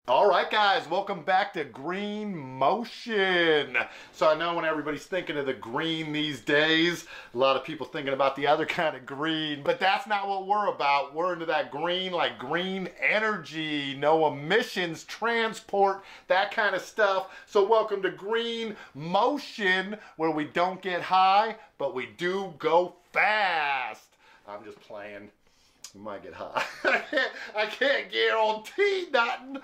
All right, guys, welcome back to GreenMotion. So I know when everybody's thinking of the green these days, a lot of people thinking about the other kind of green, but that's not what we're about. We're into that green, like green energy, no emissions, transport, that kind of stuff. So welcome to GreenMotion, where we don't get high, but we do go fast. I'm just playing. We might get high. I can't guarantee nothing.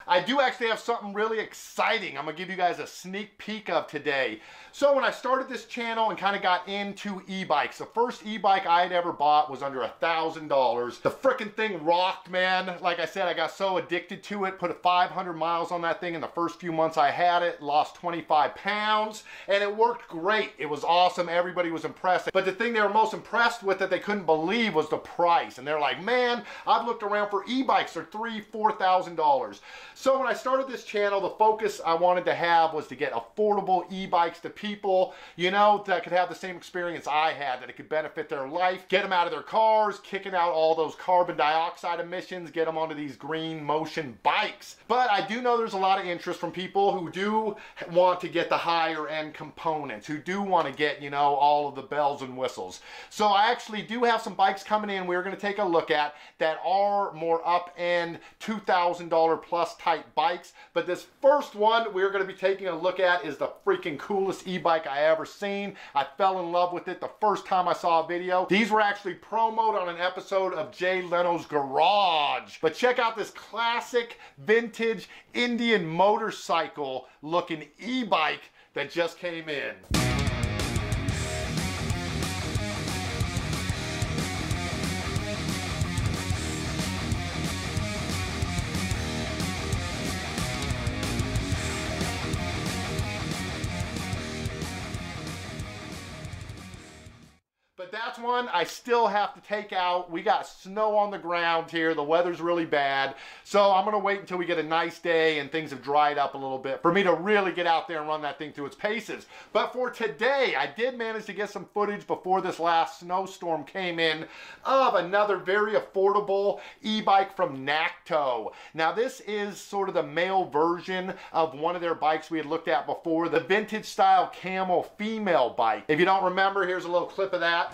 I do actually have something really exciting I'm gonna give you guys a sneak peek of today. So when I started this channel and kind of got into e-bikes, the first e-bike I had ever bought was under $1,000. The freaking thing rocked, man. Like I said, I got so addicted to it, put 500 miles on that thing in the first few months I had it, lost 25 pounds, and it worked great. It was awesome, everybody was impressed. But the thing they were most impressed with that they couldn't believe was the price. And they're like, man, I've looked around for e-bikes, they're $3,000, $4,000. So when I started this channel, the focus I wanted to have was to get affordable e-bikes to people, you know, that could have the same experience I had, that it could benefit their life, get them out of their cars, kicking out all those carbon dioxide emissions, get them onto these GreenMotion bikes. But I do know there's a lot of interest from people who do want to get the higher end components, who do want to get, you know, all of the bells and whistles. So I actually do have some bikes coming in we're going to take a look at that are more up-end, $2,000 plus type bikes. But this first one we're going to be taking a look at is the freaking coolest e-bike I ever seen. I fell in love with it the first time I saw a video. These were actually promoted on an episode of Jay Leno's Garage. But check out this classic vintage Indian motorcycle looking e-bike that just came in. But that's one I still have to take out. We got snow on the ground here. The weather's really bad. So I'm going to wait until we get a nice day and things have dried up a little bit for me to really get out there and run that thing through its paces. But for today, I did manage to get some footage before this last snowstorm came in of another very affordable e-bike from Nakto. Now this is sort of the male version of one of their bikes we had looked at before, the vintage style Camel female bike. If you don't remember, here's a little clip of that.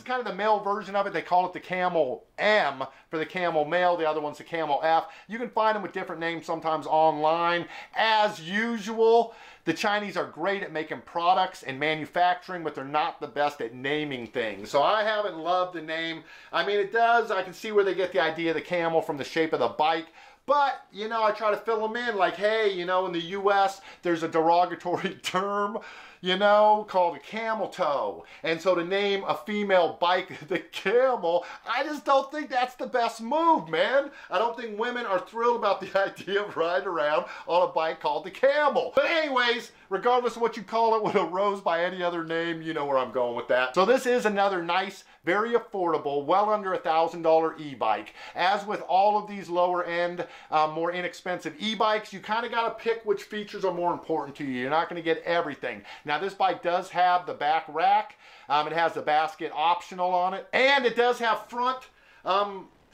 Kind of the male version of it. They call it the Camel M for the Camel male. The other one's the Camel F. You can find them with different names sometimes online. As usual, the Chinese are great at making products and manufacturing, but they're not the best at naming things. So I haven't loved the name. I mean, it does. I can see where they get the idea of the camel from the shape of the bike. But, you know, I try to fill them in like, hey, you know, in the U.S., there's a derogatory term, you know, called a camel toe. And so to name a female bike the Camel, I just don't think that's the best move, man. I don't think women are thrilled about the idea of riding around on a bike called the Camel. But anyways, regardless of what you call it, when it rose by any other name, you know where I'm going with that. So this is another nice, very affordable, well under $1,000 e-bike. As with all of these lower end, more inexpensive e-bikes, you kind of got to pick which features are more important to you. You're not going to get everything. Now this bike does have the back rack. It has the basket optional on it. And it does have front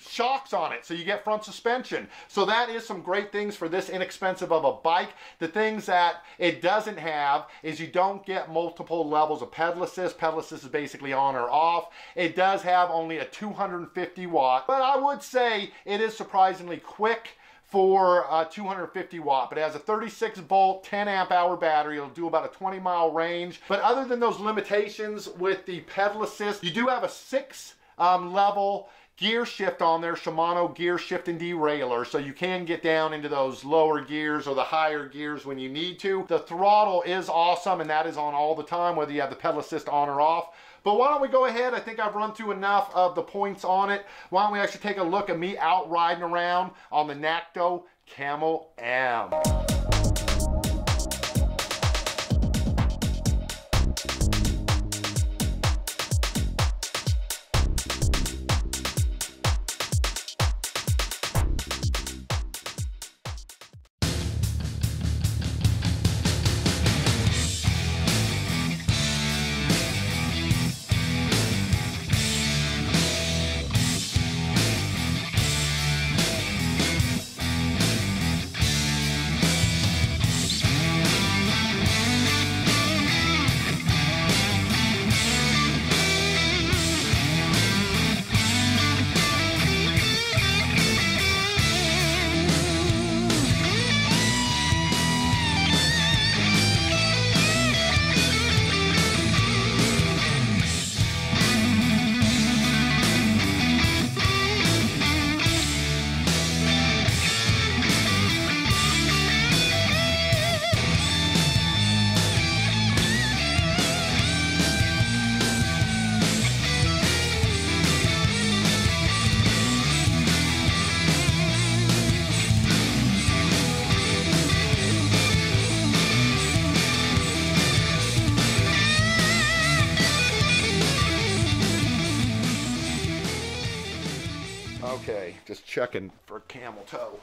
shocks on it, so you get front suspension. So that is some great things for this inexpensive of a bike. The things that it doesn't have is you don't get multiple levels of pedal assist. Pedal assist is basically on or off. It does have only a 250 watt, but I would say it is surprisingly quick for 250 watt, but it has a 36 volt 10 amp hour battery. It'll do about a 20-mile range. But other than those limitations with the pedal assist, you do have a 6 level gear shift on there, Shimano gear shift and derailleur, so you can get down into those lower gears or the higher gears when you need to. The throttle is awesome, and that is on all the time, whether you have the pedal assist on or off. But why don't we go ahead, I think I've run through enough of the points on it. Why don't we actually take a look at me out riding around on the Nakto Camel M. Okay, just checking for camel toe.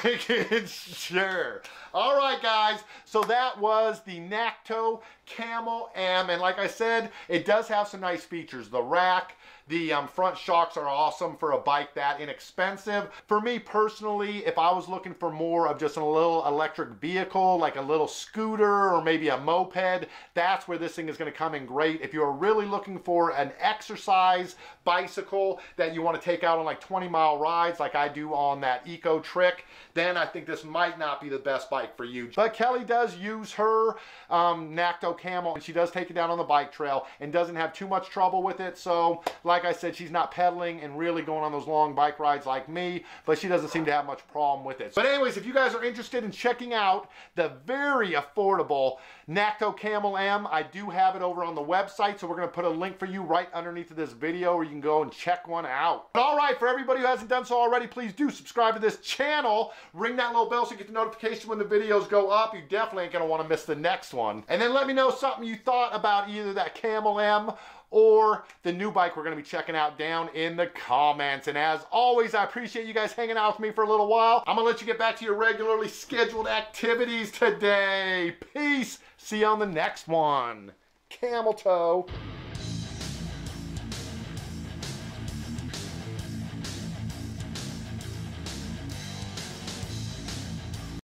Making sure. All right, guys, so that was the Nakto Camel M, and like I said, it does have some nice features. The rack, the front shocks are awesome for a bike that inexpensive. For me personally, if I was looking for more of just a little electric vehicle, like a little scooter or maybe a moped, that's where this thing is going to come in great. If you're really looking for an exercise bicycle that you want to take out on like 20-mile rides like I do on that Eco Trick, then I think this might not be the best bike for you. But Kelly does use her Nakto Camel, and she does take it down on the bike trail and doesn't have too much trouble with it. So like I said, she's not pedaling and really going on those long bike rides like me, but she doesn't seem to have much problem with it. But anyways, if you guys are interested in checking out the very affordable Nakto Camel M, I do have it over on the website, so we're going to put a link for you right underneath of this video where you can go and check one out. But all right, for everybody who hasn't done so already, please do subscribe to this channel. Ring that little bell so you get the notification when the videos go up. You definitely ain't going to want to miss the next one. And then let me know something you thought about either that Camel M or the new bike we're going to be checking out down in the comments. And as always, I appreciate you guys hanging out with me for a little while. I'm going to let you get back to your regularly scheduled activities today. Peace. See you on the next one. Camel toe.